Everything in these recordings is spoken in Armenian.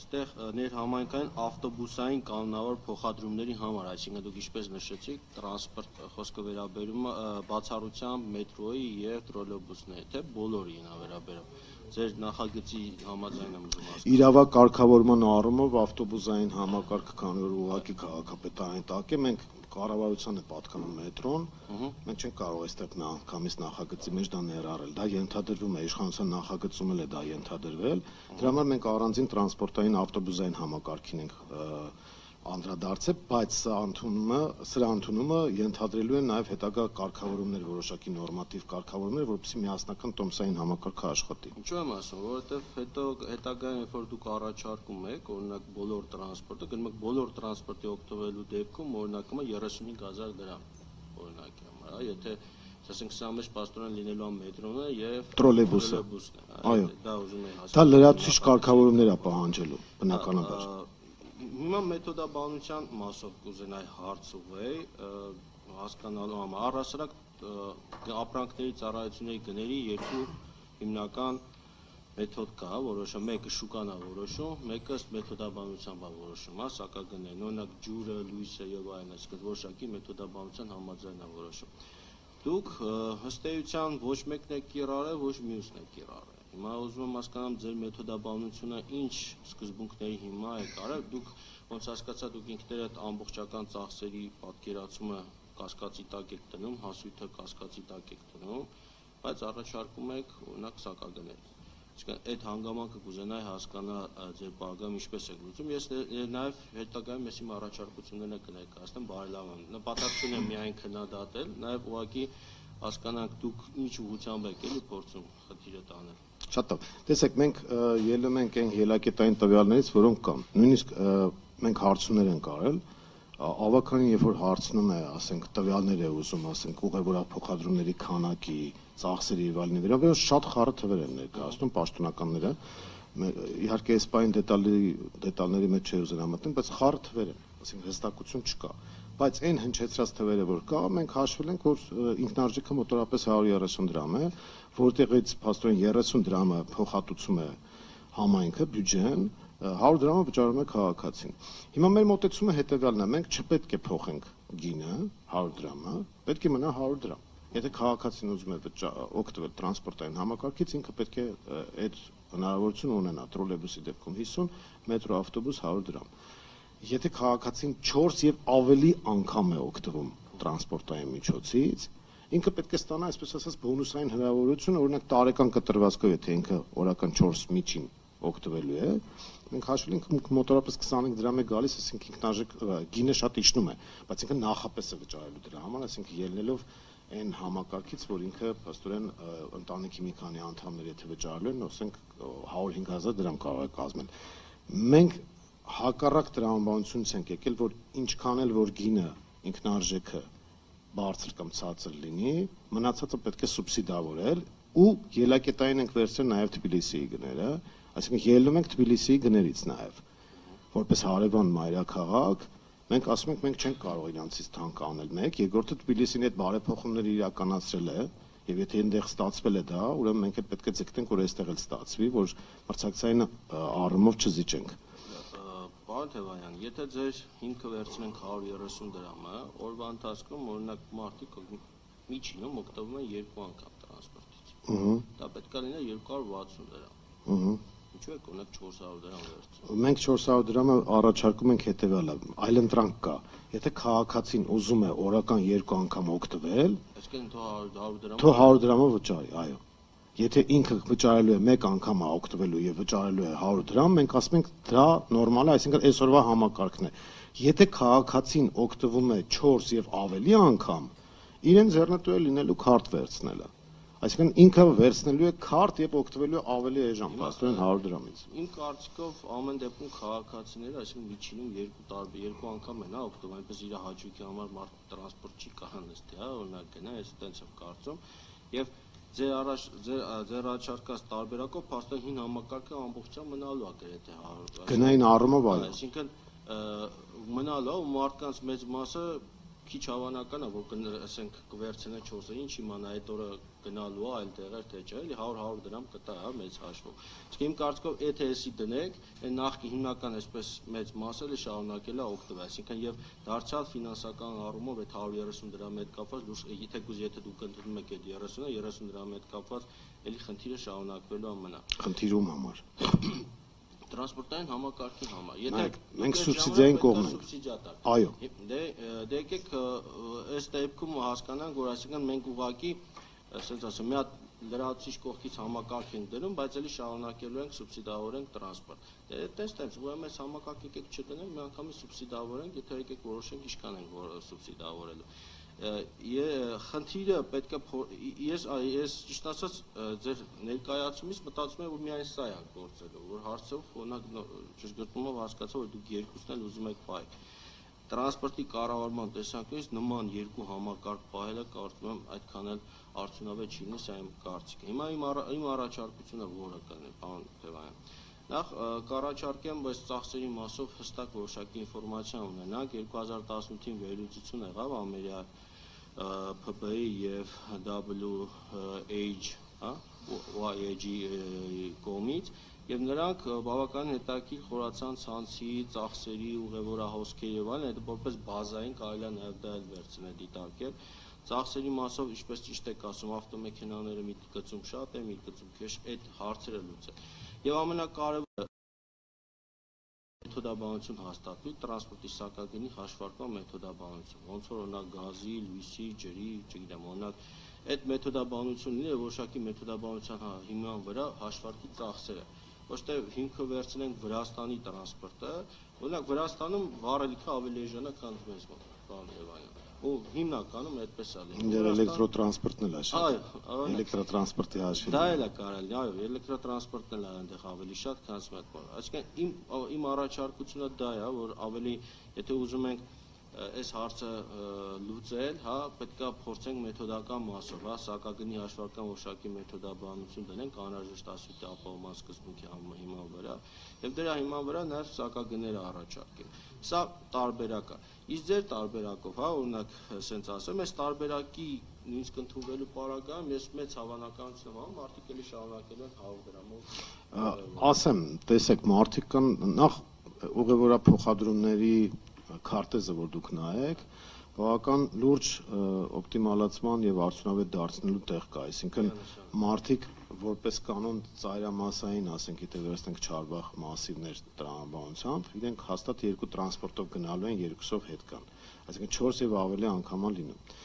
այստեղ ներհամայնքային ավտոբուսային կանոնավոր փոխադրումների համար, այսինքն դուք ինչպես նշեցիք, տրանսպորտ խոսքը վերաբերում բացառությամբ մետրոյի եւ տրոլեյբուսների, թե բոլորին վերաբերում։ Ձեր նախագծի համաձայն եմ ուզում ասել։ Իրավակ կարգավորման առումով ավտոբուսային համակարգը քանի որ ուղղակի քաղաքապետարանի տակ է, մենք կառավարությանը պատկանում մետրոն, մենք չենք կարող այստեղ միանգամից նախագծի մեջ դա ներառել, դա ենթադրվում է իշխանության նախագծում էլ է դա ենթադրվել, դրա համար մենք առանձին տրանսպորտային ավտոբուսային համակարգին ենք անդրադարձել, բայց սրա ընդունումը ենթադրելու է նաև հետագա կարգավորումներ, որոշակի նորմատիվ կարգավորումներ, որովհետեւ միասնական տոմսային համակարգը աշխատի։ Ինչու եմ ասում, որովհետեւ հետո հետագայում երբ որ դուք առաջարկում եք, օրինակ բոլոր տրանսպորտը, գնում եք բոլոր տրանսպորտի օգտվելու դեպքում օրինակ 35,000 դրամ, օրինակ եմ, հա, եթե ասենք սա մեջ պաստորեն լինելու է մետրոնը եւ տրոլեյբուսը։ Այո, դա ուզում եմ ասել։ Դա լրացուցիչ կարգավորումներ է պահանջելու, բնականաբար։ Հիմա մեթոդաբանության մասով կուզենայի հարց ուղղել, հասկանալու համար առհասարակ ապրանքների ծառայությունների գների երկու հիմնական մեթոդ կա, որոշը մեկը շուկան է որոշում, մեկը ըստ մեթոդաբանության է որոշում, հա, սակագներն, օրինակ ջուրը, լույսը եւ այլն, այսինքն որոշակի մեթոդաբանության համաձայն է որոշում։ Դուք ըստ էության ոչ մեկն եք կիրառել, ոչ մյուսն եք կիրառել։ Հիմա ուզում եմ հասկանամ ձեր մեթոդաբանությունը ինչ սկզբունքների հիմա եք արել, դուք ոնց հասկացա դուք ինքներդ ամբողջական ծախսերի պատկերացումը կասկածի տակ եք դնում, հասույթը կասկածի տակ եք դնում, բայց առաջարկում եք օրինակ սակագներ։ Այսինքն այդ հանգամանքը կուզենայի հասկանալ ձեր բաղկամ ինչպես եք լուծում։ Ես նաև հետագայում ես իմ առաջարկությունները կներկայացնեմ, բարելավում։ Նպատակ չունեմ միայն քննադատել, նաև ուղղակի հասկանանք դուք ինչ ուղղությամբ եք էլի փորձում խնդիրը տանել։ Շատ լավ։ Տեսեք, մենք ելնում ենք այն ելակետային տվյալներից, որոնք կան։ Նույնիսկ մենք հարցումներ ենք արել, ավականին երբ որ հարցնում է, ասենք, տվյալներ է ուզում, ասենք, ուղևորափոխադրումների քանակի, ծախսերի եւ այլնի վերաբերյալ շատ խառը թվեր են ներկայացնում պաշտոնականները։ Իհարկե, այս բանի դետալների մեջ չի ուզենա մտնել, բայց խառը թվեր են, ասենք, հստակություն չկա։ Բայց այն հնչեցրած թվերը, որ կա, մենք հաշվել ենք, որ ինքնարժեքը մոտորապես 130 դրամ է, որտեղից փաստորեն 30 դրամը փոխհատուցում է համայնքը, բյուջեն, 100 դրամը վճարում է քաղաքացին։ Հիմա մեր մոտեցումը հետևյալն է, մենք չպետք է փոխենք գինը 100 դրամը, պետք է մնա 100 դրամ։ Եթե քաղաքացին ուզում է օգտվել տրանսպորտային համակարգից, ինքը պետք է այդ հնարավորությունը ունենա, տրոլեյբուսի դեպքում 50, մետրո ավտոբուս 100 դրամ։ Եթե քաղաքացին 4 եւ ավելի անգամ է օգտվում տրանսպորտային միջոցից, ինքը պետք է ստանա, այսպես ասած, բոնուսային հնարավորություն, օրինակ տարեկան կտրվածքով, եթե ինքը օրական 4 միջին օգտվելու է, մենք հաշվել ենք մոտորապես 25 դրամ է գալիս, այսինքն ինքնարժեք գինը շատ իջնում է, բայց ինքը նախապես է վճարելու դրա համար, այսինքն ելնելով այն համակարգից, որ ինքը փաստորեն ընտանիքի մի քանի անդամներ եթե վճարելու են, ասենք 105,000 դրամ կարող է կազմել։ Մենք հակառակ տրամաբանությունից ենք եկել, որ ինչքան էլ որ գինը ինքնարժեքը բարձր կամ ցածր լինի, մնացածը պետք է սուբսիդավորել ու ելակետային ենք վերցրել նաև Թբիլիսիի գները, այսինքն ելնում ենք Թբիլիսիի գներից նաև, որպես հարևան մայրաքաղաք, մենք ասում ենք մենք չենք կարող իրանցից թանկ անել մեկ, երկրորդը Թբիլիսին այդ բարեփոխումները իրականացրել է, եւ եթե այնտեղ ստացվել է դա, ուրեմն մենք էլ պետք է ձգտենք, որ այստեղ էլ ստացվի, որ մրցակցային առումով չզիջենք։ Պարոն Թևանյան, եթե ձեր հիմքը վերցնենք 130 դրամը, օրվա ընթացքում օրինակ մարդիկ միջինում օգտվում են 2 անգամ տրանսպորտից։ Դա պետք է լինի 260 դրամ։ Ինչու է օրինակ 400 դրամ վերցնում։ Մենք 400 դրամը առաջարկում ենք հետեւյալը, այլընտրանք կա։ Եթե քաղաքացին ուզում է օրական 2 անգամ օգտվել, այսինքն թող 100 դրամը վճարի, այո։ Եթե ինքը վճարելու է մեկ անգամ օգտվելու եւ վճարելու է 100 դրամ, մենք ասում ենք դա նորմալ է, այսինքն այսօրվա համակարգն է։ Եթե քաղաքացին օգտվում է 4 եւ ավելի անգամ, իրեն ձեռնտու է լինելու քարտ վերցնելը։ Այսինքն ինքը վերցնելու է քարտ եւ օգտվելու ավելի էժան, փաստորեն 100 դրամից։ Իմ կարծիքով ամեն դեպքում քաղաքացիները, այսինքն միջինում 2 անգամ են օգտվում, այնպես իր հաճույքի համար մարդ տրանսպորտ չի կարող նստի, հա, օրինակ գնա, ես այդպես եմ կարծում։ Եվ ձեր առաջարկած տարբերակով փաստորեն հին համակարգը ամբողջությամբ մնալու է գրեթե 100։ Գնային առումով այո։ Այսինքն մնալու է ու մարդկանց մեծ մասը քիչ հավանական է, որ ասենք կվերցնեն 4-ը, ինչ իմանա այդ օրը գնալու է այլ տեղեր թե չէ, էլի 100 դրամ կտա, հա, մեծ հաշվով։ Իսկ իմ կարծիքով ETS-ի դնեք, այն նախքի հիմնական այսպես մեծ մասը էլի շարունակել է օգտվել, այսինքն եւ դարձյալ ֆինանսական առումով այդ 130 դրամի հետ կապված լուրջ եթե դուք ընդունում եք այդ 30-ը, 30 դրամի հետ կապված էլի խնդիրը շարունակվելու ամենա։ Խնդիրում համար։ Տրանսպորտային համակարգի համար։ Եթե մենք սուբսիդիային կողմ ենք։ Սուբսիդիատար։ Այո։ Դե եկեք այս դեպքում հասկանանք, որ այսինքն մենք ուղղակի, ասենց ասեմ, մի հատ լրացուցիչ կողքից համակարգ ենք դնում, բայց էլի շարունակելու ենք սուբսիդավորենք տրանսպորտ։ Դե տես, ուրեմն այս համակարգ եկեք չդնենք, մի անգամից սուբսիդավորենք, եթե եկեք որոշենք ինչքան ենք սուբսիդավորելու։ Խնդիրը պետք է ես ճիշտ ասած ձեր ներկայացումից մտածում եմ, որ միայն սա է գործելու, որ հարցով օրինակ ճշգրտումով հասկացա, որ դուք երկուսն էլ ուզում եք պահել։ Տրանսպորտի կառավարման տեսանկյունից նման երկու համակարգ պահելը կարծում եմ այդքան էլ արդյունավետ չի լինի, սա իմ կարծիքը։ Հիմա իմ առաջարկությունը որը կլինի, պարոն Թևանյան։ Նախ կառաջարկեմ, բայց ծախսերի մասով հստակ որոշակի ինֆորմացիա ունենանք, 2018-ին վերլուծություն եղավ ամերիկա PBI եւ WH, հա, YAG կողմից եւ նրանք բավականին հետաքրքիր խորացան ցանցի, ծախսերի, ուղևորահոսքերի եւ այլն, այդ որպես բազային կարելի է նաեւ դա էլ վերցնել դիտարկել։ Ծախսերի մասով, ինչպես ճիշտ եք ասում, ավտոմեքենաները մի գծում շատ է, մի գծում քեշ, այդ հարցերը լուծել։ Եւ ամենակարևորը մեթոդաբանություն հաստատվի, տրանսպորտի սակագնի հաշվարկման մեթոդաբանություն, ոնց որ օրինակ գազի, լույսի, ջրի, չգիտեմ, օրինակ այդ մեթոդաբանությունն է որոշակի մեթոդաբանության հիման վրա հաշվարկի ծախսերը։ Ոչ թե հիմքը վերցնենք Վրաստանի տրանսպորտը, օրինակ Վրաստանում վառելիքը ավելի էժան է, քան մեզ մոտ, պարոն Եվանյան։ Ու հիմնականում այդպես է լինում։ Ինձ էլեկտրոտրանսպորտն էլ է շատ։ Այո, էլեկտրոտրանսպորտի հաշվին։ դա էլ է կարելի, այո, էլեկտրոտրանսպորտն էլ է այնտեղ ավելի շատ, քան այդ բանը։ Այսինքն իմ առաջարկությունը դա է, որ ավելի, եթե ուզում ենք այս հարցը լուծել, հա, պետք է փորձենք մեթոդական մասով, հա, սակագնի հաշվարկման որոշակի մեթոդաբանություն դնենք անհրաժեշտ ասույթի ապահովման սկզբունքի հիման վրա, եւ դրա հիման վրա նաեւ սակագները առաջարկենք։ Սա տարբերակ է։ Իսկ ձեր տարբերակով, հա, օրինակ, ասենց ասեմ, այս տարբերակի նույնիսկ ընդունվելու պարագայում ես մեծ հավանականություն եմ, մարդիկ էլի շարունակելու են 100 դրամով։ Ասեմ, տեսեք, մարդիկ կան նախ ուղևորափոխադրումների քարտեզը, որ դուք նայեք, բավական լուրջ օպտիմալացման եւ արդյունավետ դարձնելու տեղ կա, այսինքն մարդիկ որպես կանոն ծայրամասային, ասենք, եթե վերցնենք Չարբախ մասիվներ տրամաբանությամբ, իրենք հաստատ երկու տրանսպորտով գնալու են, երկուսով հետ կան, այսինքն 4 եւ ավելի անգամ լինում։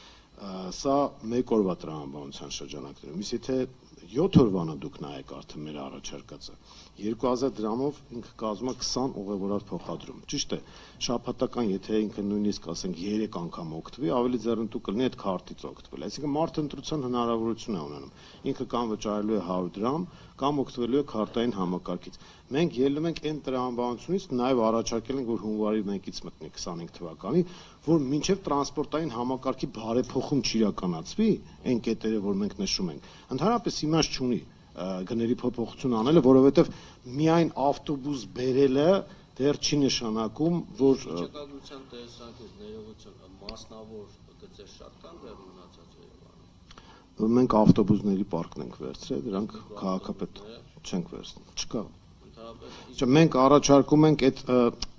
Սա մեկ օրվա տրամաբանության շրջանակներում, իսկ եթե 7 օրվանը դուք նայեք արդեն մեր առաջարկածը 2000 դրամով ինքը կազմում է 20 ուղևորած փոխադրում։ Ճիշտ է, շաբաթական եթե ինքը նույնիսկ ասենք 3 անգամ օգտվի, ավելի ձեռնտու կլինի այդ քարտից օգտվել։ Այսինքն մարդը ընտրության հնարավորություն է ունենում։ Ինքը կամ վճարելու է 100 դրամ, կամ օգտվելու է քարտային համակարգից։ Մենք ելնում ենք այն տրամաբանությունից, նաև առաջարկել ենք, որ հունվարի 1-ից մտնի 25 թվականի, որ մինչև տրանսպորտային համակարգի բարեփոխում չիրականացվի, այն կետերը, որ մենք նշում ենք, ընդհանրապես իմաստ չունի գների փոփոխություն անելը, որովհետև միայն ավտոբուս բերելը դեռ չի նշանակում, որ Վիճակագրության տեսանկյունից ներողություն մասնավոր գծեր շատ կան դեռ մնացած Երևանում։ մենք ավտոբուսների պարկն ենք վերցրել, դրանք քաղաքապետ չենք վերցնել, չկա։ Մենք առաջարկում ենք այդ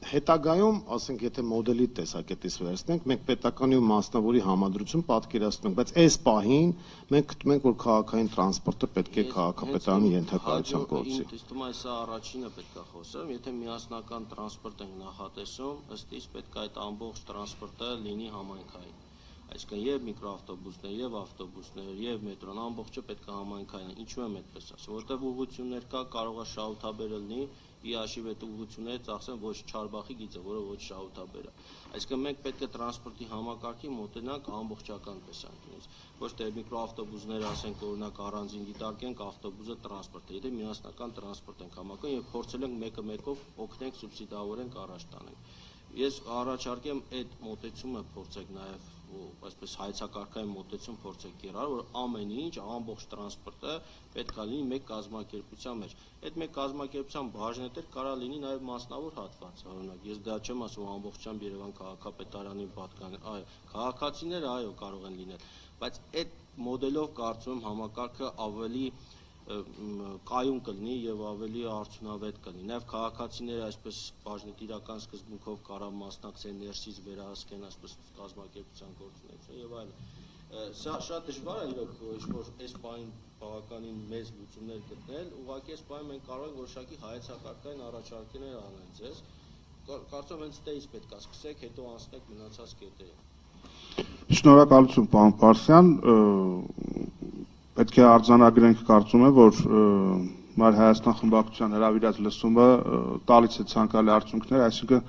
հետագայում, ասենք, եթե մոդելի տեսակետից վերցնենք, մենք պետականի ու մասնավորի համադրություն պատկերացնում ենք, բայց այս պահին մենք գտնում ենք, որ քաղաքային տրանսպորտը պետք է քաղաքապետարանի ենթակայության գործի։ Ինձ թվում է սա առաջինը պետք է խոսեմ, եթե միասնական տրանսպորտ ենք նախատեսում, ըստ իս պետք է այդ ամբողջ տրանսպորտը լինի համայնքային։ Այսինքն եւ միկրոավտոբուսներ, եւ ավտոբուսներ, եւ մետրոն ամբողջը պետք է համայնքային։ Ինչու եմ այդպես ասում, որտեղ ուղղություններ կա, կարող է շահութաբեր լինի, ի հաշիվ այդ ուղղությունները ծախսեն ոչ Չարբախի գիծը, որը ոչ շահութաբեր է։ Այսինքն մենք պետք է տրանսպորտի համակարգի մոտենանք ամբողջական տեսանկյունից։ Ոչ թե միկրոավտոբուսները ասենք օրինակ առանձին դիտարկենք ավտոբուսը տրանսպորտը, եթե միասնական տրանսպորտ ենք համակարգում եւ փորձել ենք մեկը մեկով օգնենք սուբսիդավորենք առաջ տանենք։ Ես առաջարկեմ այդ մոտեցումը փորձեք նաեւ այսպես հայցակարգային մոտեցում փորձեք կիրառել, որ ամեն ինչ, ամբողջ տրանսպորտը պետք է լինի մեկ կազմակերպության մեջ։ Այդ մեկ կազմակերպության բաժնետեր կարող լինի նաև մասնավոր հատված, օրինակ, ես դա չեմ ասում ամբողջությամբ Երևան քաղաքապետարանի պատկան, այո, քաղաքացիները այո կարող են լինել, բայց այդ մոդելով կարծում եմ համակարգը ավելի կայուն կլինի եւ ավելի արդյունավետ կլինի։ Նաեւ քաղաքացիները այսպես բաժնետիրական սկզբունքով կարող մասնակցեն ներսից վերահսկեն այսպես կազմակերպության գործունեություն եւ այլն։ Սա շատ դժվար է իրոք ինչ-որ այս բանին բավականին մեծ լուծումներ գտնել, ուղղակի այս բանը մենք կարող ենք որոշակի հայեցակարգային առաջարկներ անել ձեզ։ Կարծում եմ հենց դեից պետք է սկսեք, հետո անցնեք մնացած կետերը։ Շնորհակալություն, պարոն Պարսյան, պետք է արձանագրենք, կարծում եմ, որ Մայր Հայաստան խմբակցության հրավիրած լսումը տալիս է ցանկալի արդյունքներ, այսինքն